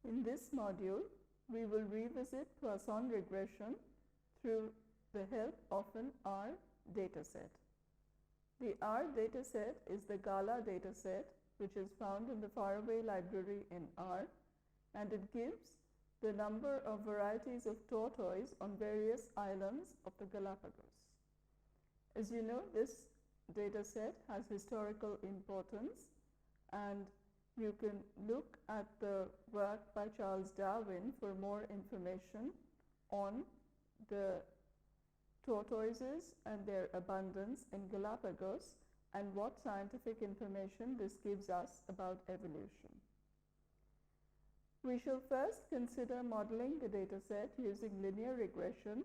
In this module, we will revisit Poisson regression through the help of an R dataset. The R dataset is the gala dataset which is found in the faraway library in R, and it gives the number of varieties of tortoise on various islands of the Galapagos. As you know, this dataset has historical importance, and you can look at the work by Charles Darwin for more information on the tortoises and their abundance in Galapagos and what scientific information this gives us about evolution. We shall first consider modeling the dataset using linear regression,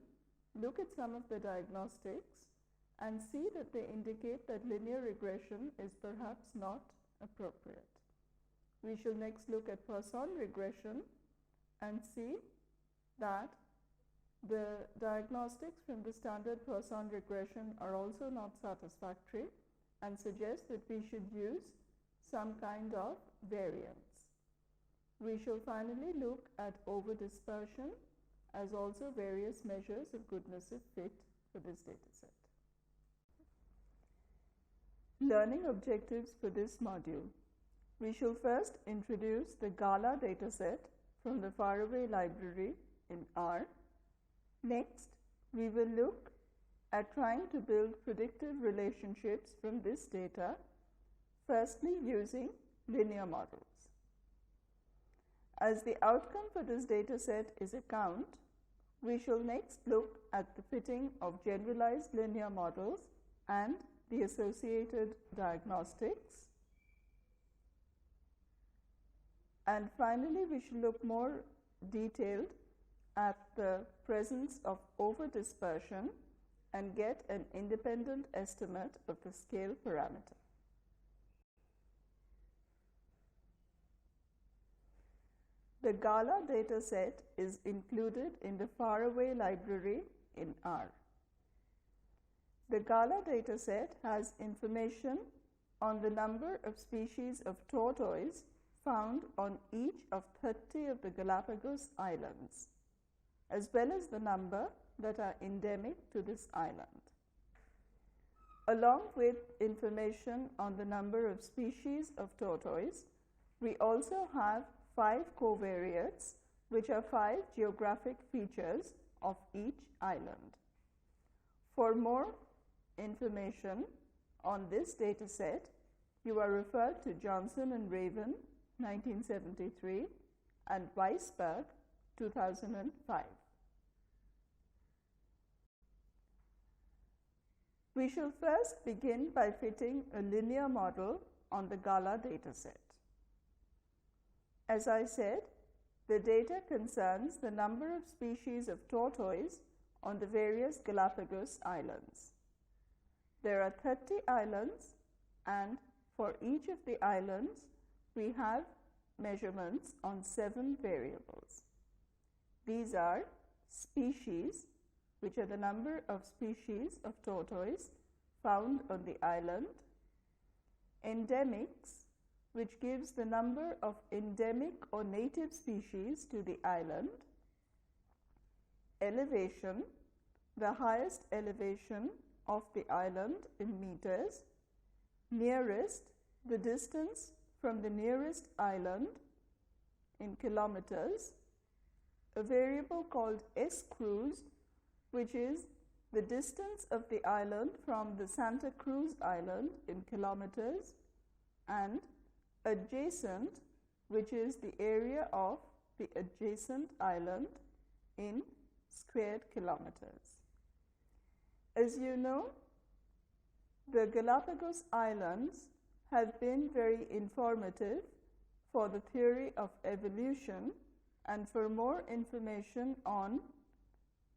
look at some of the diagnostics, and see that they indicate that linear regression is perhaps not appropriate. We shall next look at Poisson regression and see that the diagnostics from the standard Poisson regression are also not satisfactory and suggest that we should use some kind of variance. We shall finally look at over-dispersion as also various measures of goodness of fit for this dataset. Learning objectives for this module. We shall first introduce the gala dataset from the faraway library in R. Next, we will look at trying to build predictive relationships from this data, firstly using linear models. As the outcome for this dataset is a count, we shall next look at the fitting of generalized linear models and the associated diagnostics. And finally, we shall look more detailed at the presence of over-dispersion and get an independent estimate of the scale parameter. The gala dataset is included in the faraway library in R. The gala dataset has information on the number of species of tortoise found on each of 30 of the Galapagos islands, as well as the number that are endemic to this island. Along with information on the number of species of tortoise, we also have 5 covariates, which are 5 geographic features of each island. For more information on this dataset, you are referred to Johnson and Raven, 1973, and Weisberg, 2005. We shall first begin by fitting a linear model on the gala dataset. As I said, the data concerns the number of species of tortoise on the various Galapagos islands. There are 30 islands, and for each of the islands, we have measurements on 7 variables. These are species, which are the number of species of tortoise found on the island; endemics, which gives the number of endemic or native species to the island; elevation, the highest elevation of the island in meters; nearest, the distance from the nearest island in kilometers; a variable called S-cruise, which is the distance of the island from the Santa Cruz Island in kilometers; and adjacent, which is the area of the adjacent island in squared kilometers. As you know, the Galapagos Islands have been very informative for the theory of evolution, and for more information on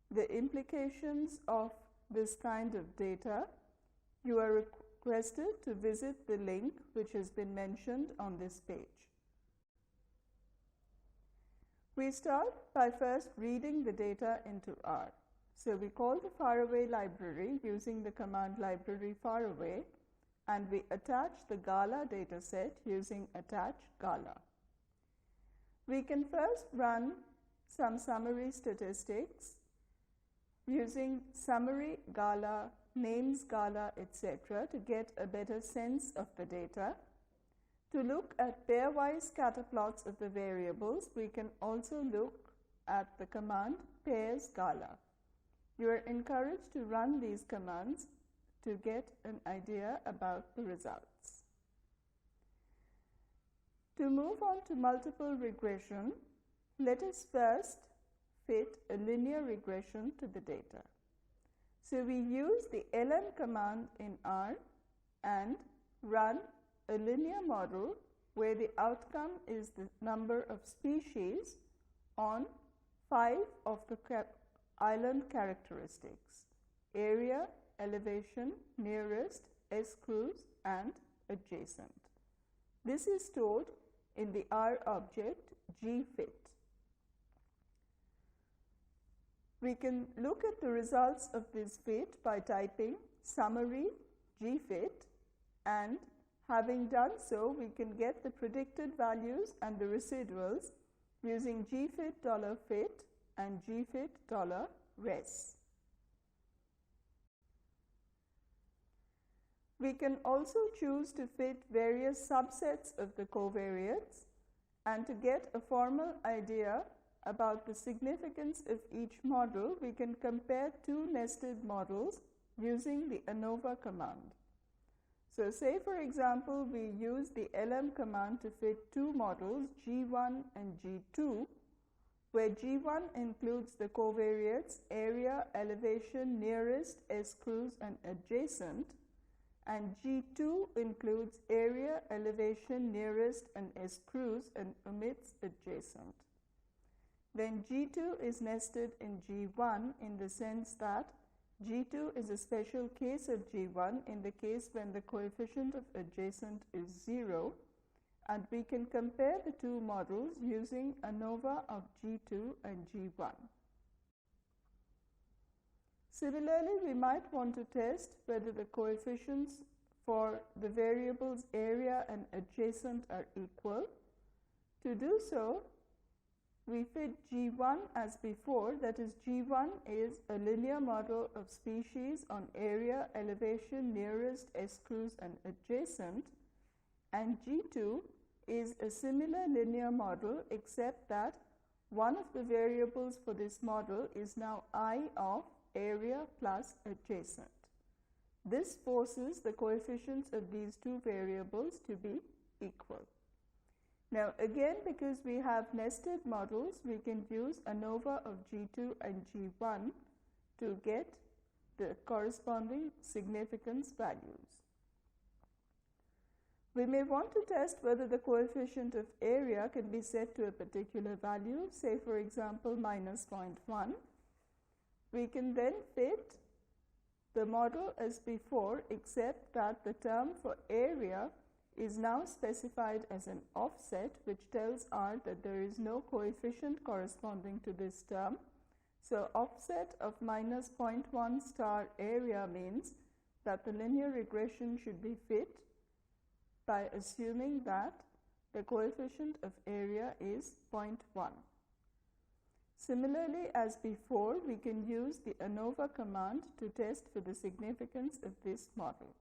the implications of this kind of data, you are requested to visit the link which has been mentioned on this page. We start by first reading the data into R. So we call the faraway library using the command library faraway, and we attach the gala dataset using attach gala. We can first run some summary statistics using summary, gala, names, gala, etc. to get a better sense of the data. To look at pairwise scatter plots of the variables, we can also look at the command pairs gala. You are encouraged to run these commands to get an idea about the results. To move on to multiple regression, let us first fit a linear regression to the data. So we use the lm command in R and run a linear model where the outcome is the number of species on 5 of the island characteristics: area, elevation, nearest, S-cruise, and adjacent. This is stored in the R object gfit. We can look at the results of this fit by typing summary gfit, and having done so, we can get the predicted values and the residuals using gfit$fit and gfit$res. We can also choose to fit various subsets of the covariates, and to get a formal idea about the significance of each model, we can compare two nested models using the ANOVA command. So say for example we use the lm command to fit two models G1 and G2, where G1 includes the covariates area, elevation, nearest, S-cruise, and adjacent, and G2 includes area, elevation, nearest, and S-cruise, and omits adjacent. Then G2 is nested in G1 in the sense that G2 is a special case of G1 in the case when the coefficient of adjacent is 0, and we can compare the two models using ANOVA of G2 and G1. Similarly, we might want to test whether the coefficients for the variables area and adjacent are equal. To do so, we fit G1 as before, that is G1 is a linear model of species on area, elevation, nearest, S-cruise, and adjacent, and G2 is a similar linear model except that one of the variables for this model is now I of area plus adjacent. This forces the coefficients of these two variables to be equal. Now again, because we have nested models, we can use ANOVA of G2 and G1 to get the corresponding significance values. We may want to test whether the coefficient of area can be set to a particular value, say for example -0.1. We can then fit the model as before, except that the term for area is now specified as an offset, which tells R that there is no coefficient corresponding to this term. So offset of -0.1 star area means that the linear regression should be fit by assuming that the coefficient of area is 0.1. Similarly, as before, we can use the ANOVA command to test for the significance of this model.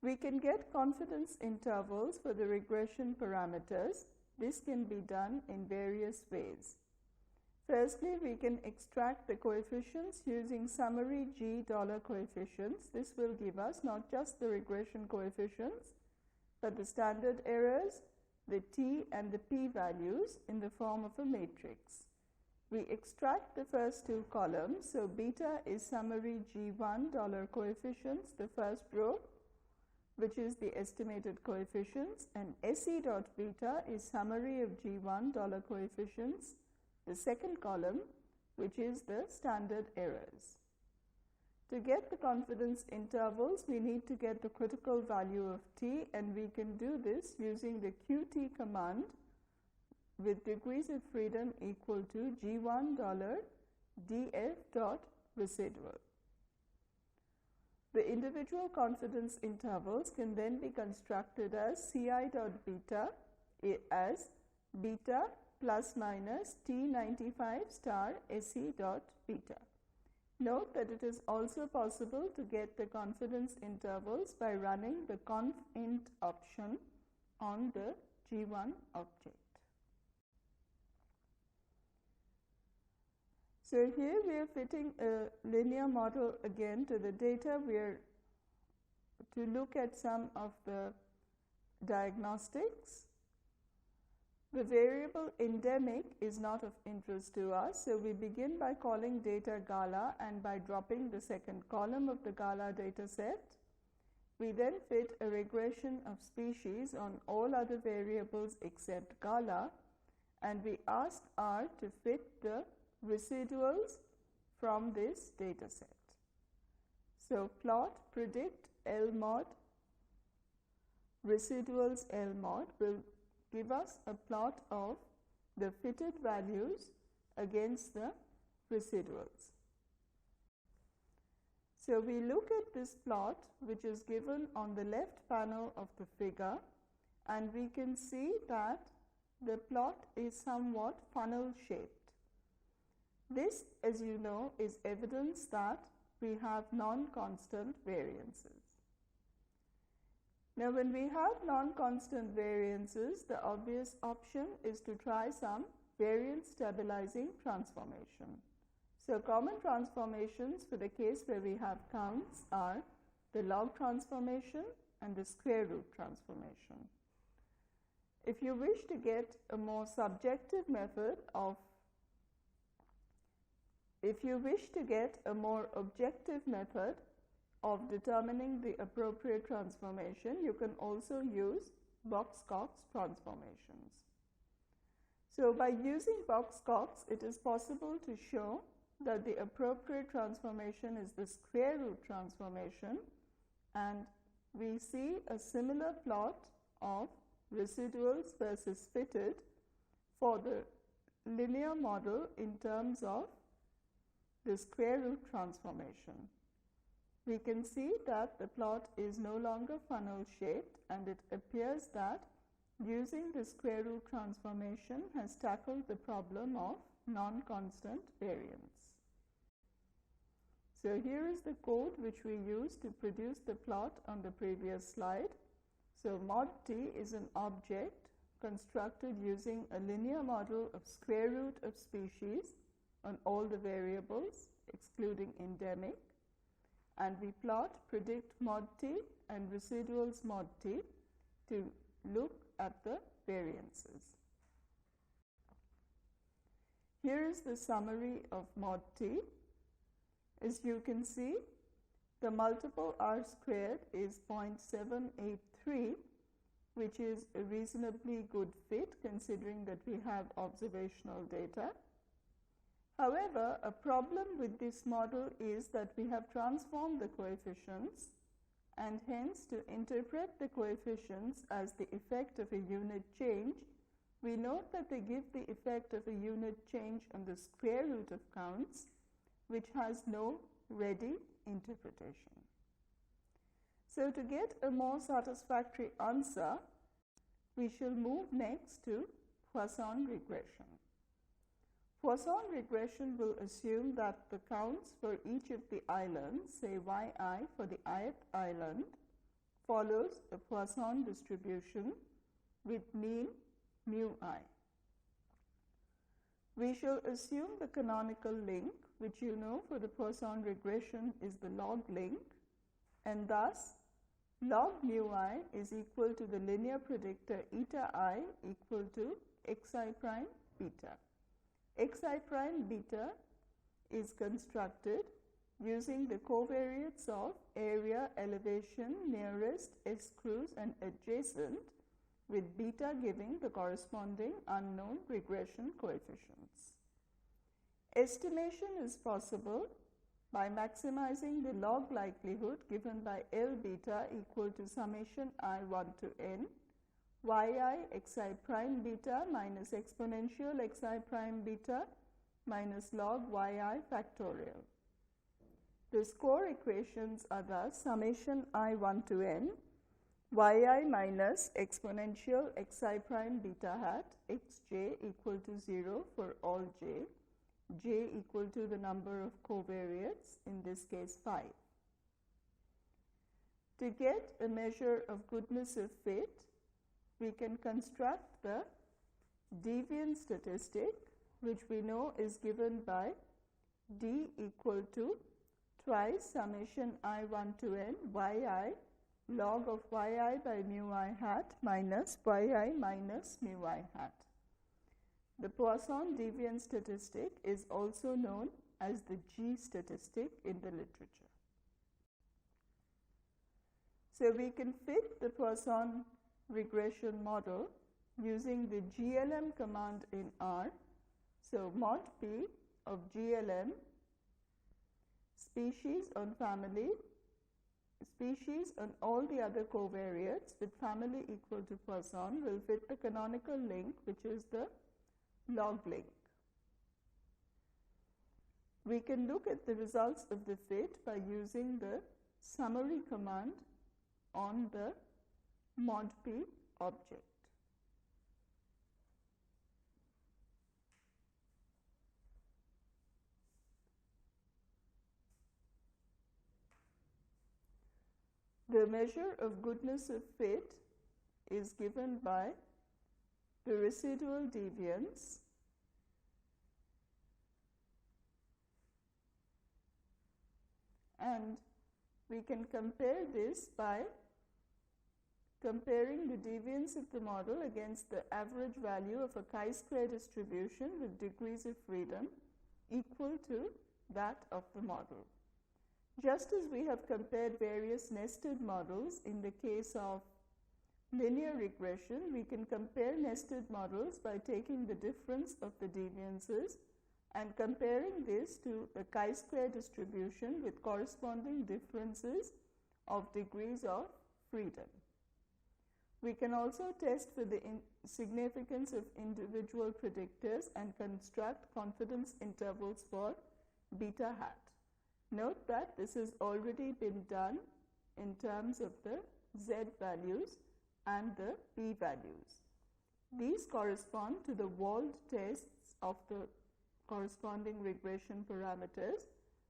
We can get confidence intervals for the regression parameters. This can be done in various ways. Firstly, we can extract the coefficients using summary $coefficients. This will give us not just the regression coefficients, but the standard errors, the t and the p values in the form of a matrix. We extract the first two columns, so beta is summary G1 $coefficients, the first row, which is the estimated coefficients, and SE.beta is summary of G1 $coefficients, the second column, which is the standard errors. To get the confidence intervals, we need to get the critical value of t, and we can do this using the qt command with degrees of freedom equal to G1 $df.residual. The individual confidence intervals can then be constructed as ci.beta as beta plus minus T95 star SE dot beta. Note that it is also possible to get the confidence intervals by running the confint option on the G1 object. So here we are fitting a linear model again to the data. We are to look at some of the diagnostics. The variable endemic is not of interest to us, so we begin by calling data gala and by dropping the second column of the gala data set. We then fit a regression of species on all other variables except gala, and we ask R to fit the residuals from this data set. So plot predict L mod residuals L mod will give us a plot of the fitted values against the residuals. So we look at this plot, which is given on the left panel of the figure, and we can see that the plot is somewhat funnel shaped. This, as you know, is evidence that we have non-constant variances. Now, when we have non-constant variances, the obvious option is to try some variance stabilizing transformation. So common transformations for the case where we have counts are the log transformation and the square root transformation. If you wish to get a more subjective method of If you wish to get a more objective method of determining the appropriate transformation, you can also use Box-Cox transformations. So by using Box-Cox, it is possible to show that the appropriate transformation is the square root transformation, and we see a similar plot of residuals versus fitted for the linear model in terms of the square root transformation. We can see that the plot is no longer funnel shaped, and it appears that using the square root transformation has tackled the problem of non-constant variance. So here is the code which we used to produce the plot on the previous slide. So mod t is an object constructed using a linear model of square root of species on all the variables excluding endemic, and we plot predict mod t and residuals mod t to look at the variances. Here is the summary of mod t. As you can see, the multiple r squared is 0.783, which is a reasonably good fit considering that we have observational data. However, a problem with this model is that we have transformed the coefficients, and hence to interpret the coefficients as the effect of a unit change, we note that they give the effect of a unit change on the square root of counts, which has no ready interpretation. So to get a more satisfactory answer, we shall move next to Poisson regression. Poisson regression will assume that the counts for each of the islands, say yi for the ith island, follows a Poisson distribution with mean mu I. We shall assume the canonical link, which you know for the Poisson regression is the log link, and thus log mu I is equal to the linear predictor eta I equal to xi prime beta. Xi prime beta is constructed using the covariates of area, elevation, nearest, S-cruise, and adjacent, with beta giving the corresponding unknown regression coefficients. Estimation is possible by maximizing the log likelihood given by L beta equal to summation I1 to n yi xi prime beta minus exponential xi prime beta minus log yi factorial. The score equations are thus summation I1 to n yi minus exponential xi prime beta hat xj equal to 0 for all j equal to the number of covariates, in this case 5. To get a measure of goodness of fit, we can construct the deviance statistic, which we know is given by d equal to twice summation I1 to n yi log of yi by mu I hat minus yi minus mu I hat. The Poisson deviance statistic is also known as the G statistic in the literature. So we can fit the Poisson regression model using the GLM command in R. So mod P of GLM species on family, species on all the other covariates with family equal to Poisson will fit the canonical link, which is the log link. We can look at the results of the fit by using the summary command on the mod P object. The measure of goodness of fit is given by the residual deviance and we can compare this by comparing the deviance of the model against the average value of a chi-square distribution with degrees of freedom equal to that of the model. Just as we have compared various nested models in the case of linear regression, we can compare nested models by taking the difference of the deviances and comparing this to the chi-square distribution with corresponding differences of degrees of freedom. We can also test for the significance of individual predictors and construct confidence intervals for beta hat. Note that this has already been done in terms of the z values and the p values. These correspond to the walled tests of the corresponding regression parameters.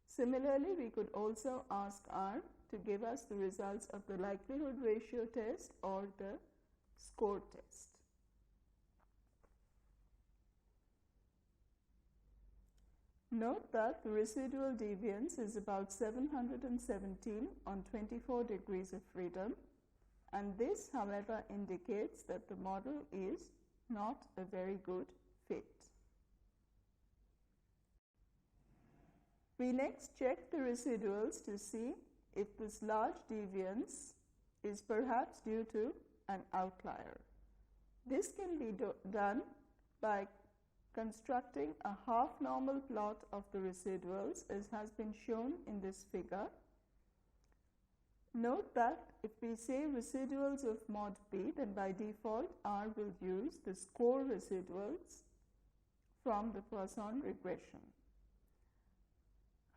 Similarly, we could also ask R to give us the results of the likelihood ratio test or the score test. Note that the residual deviance is about 717 on 24 degrees of freedom, and this, however, indicates that the model is not a very good fit. We next check the residuals to see if this large deviance is perhaps due to an outlier. This can be done by constructing a half-normal plot of the residuals, as has been shown in this figure. Note that if we say residuals of mod P, then by default R will use the score residuals from the Poisson regression.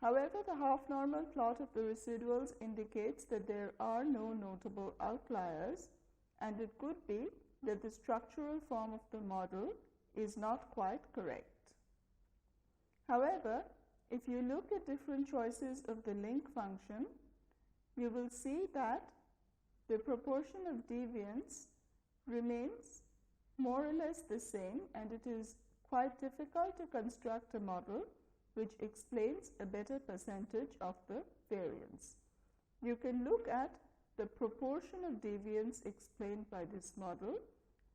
However, the half-normal plot of the residuals indicates that there are no notable outliers, and it could be that the structural form of the model is not quite correct. However, if you look at different choices of the link function, you will see that the proportion of deviance remains more or less the same, and it is quite difficult to construct a model which explains a better percentage of the variance. You can look at the proportion of deviance explained by this model,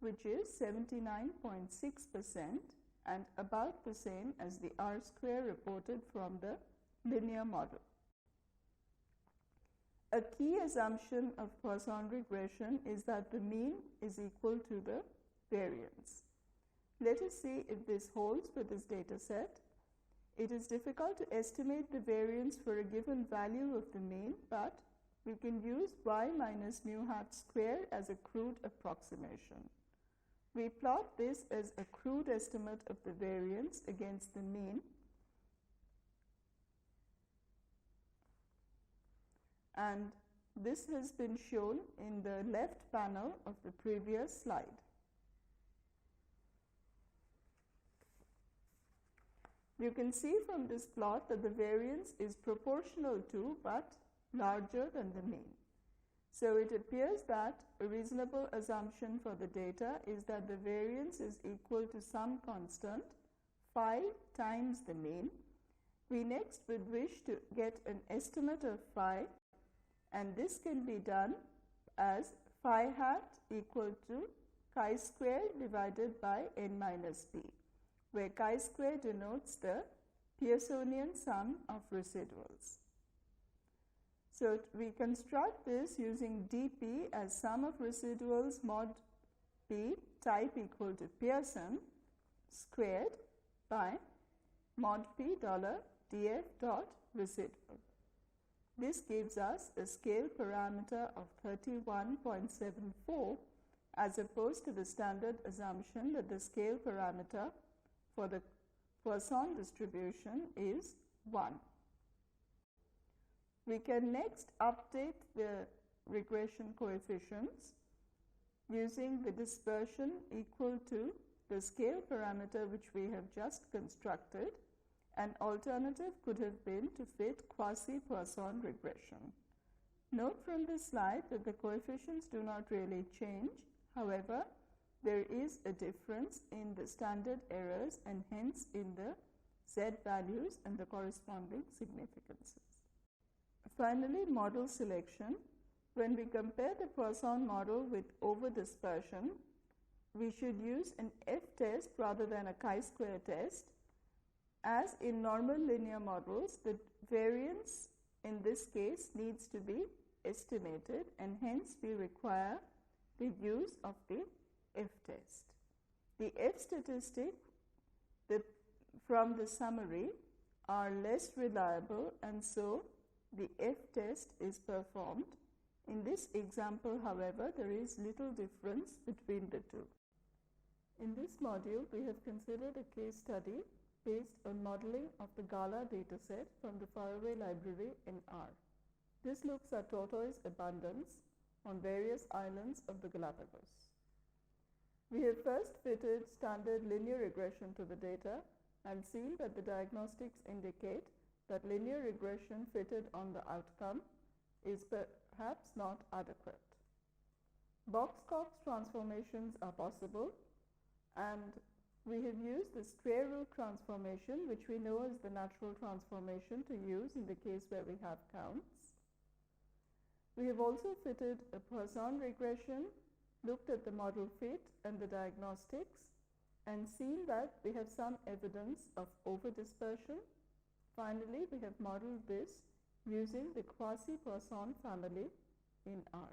which is 79.6% and about the same as the R square reported from the linear model. A key assumption of Poisson regression is that the mean is equal to the variance. Let us see if this holds for this data set. It is difficult to estimate the variance for a given value of the mean, but we can use y minus mu hat square as a crude approximation. We plot this as a crude estimate of the variance against the mean, and This has been shown in the left panel of the previous slide. You can see from this plot that the variance is proportional to but larger than the mean. So it appears that a reasonable assumption for the data is that the variance is equal to some constant phi times the mean. We next would wish to get an estimate of phi, and this can be done as phi hat equal to chi squared divided by n minus p, where chi squared denotes the Pearsonian sum of residuals. So we construct this using dp as sum of residuals mod p type equal to Pearson squared by mod p dollar df dot residual. This gives us a scale parameter of 31.74 as opposed to the standard assumption that the scale parameter for the Poisson distribution is 1. We can next update the regression coefficients using the dispersion equal to the scale parameter which we have just constructed. An alternative could have been to fit quasi-Poisson regression. Note from this slide that the coefficients do not really change. However, there is a difference in the standard errors and hence in the z values and the corresponding significances. Finally, model selection. When we compare the Poisson model with over-dispersion, we should use an f-test rather than a chi-square test. As in normal linear models, the variance in this case needs to be estimated, and hence we require the use of the f-test. The f-statistic from the summary are less reliable, and so the f-test is performed. In this example, however, there is little difference between the two. In this module, we have considered a case study based on modeling of the gala dataset from the Faraway Library in R. This looks at tortoise abundance on various islands of the Galapagos. We have first fitted standard linear regression to the data and seen that the diagnostics indicate that linear regression fitted on the outcome is perhaps not adequate. Box-Cox transformations are possible, and we have used the square root transformation, which we know is the natural transformation to use in the case where we have counts. We have also fitted a Poisson regression, looked at the model fit and the diagnostics, and seen that we have some evidence of over-dispersion. Finally, we have modeled this using the quasi-Poisson family in R.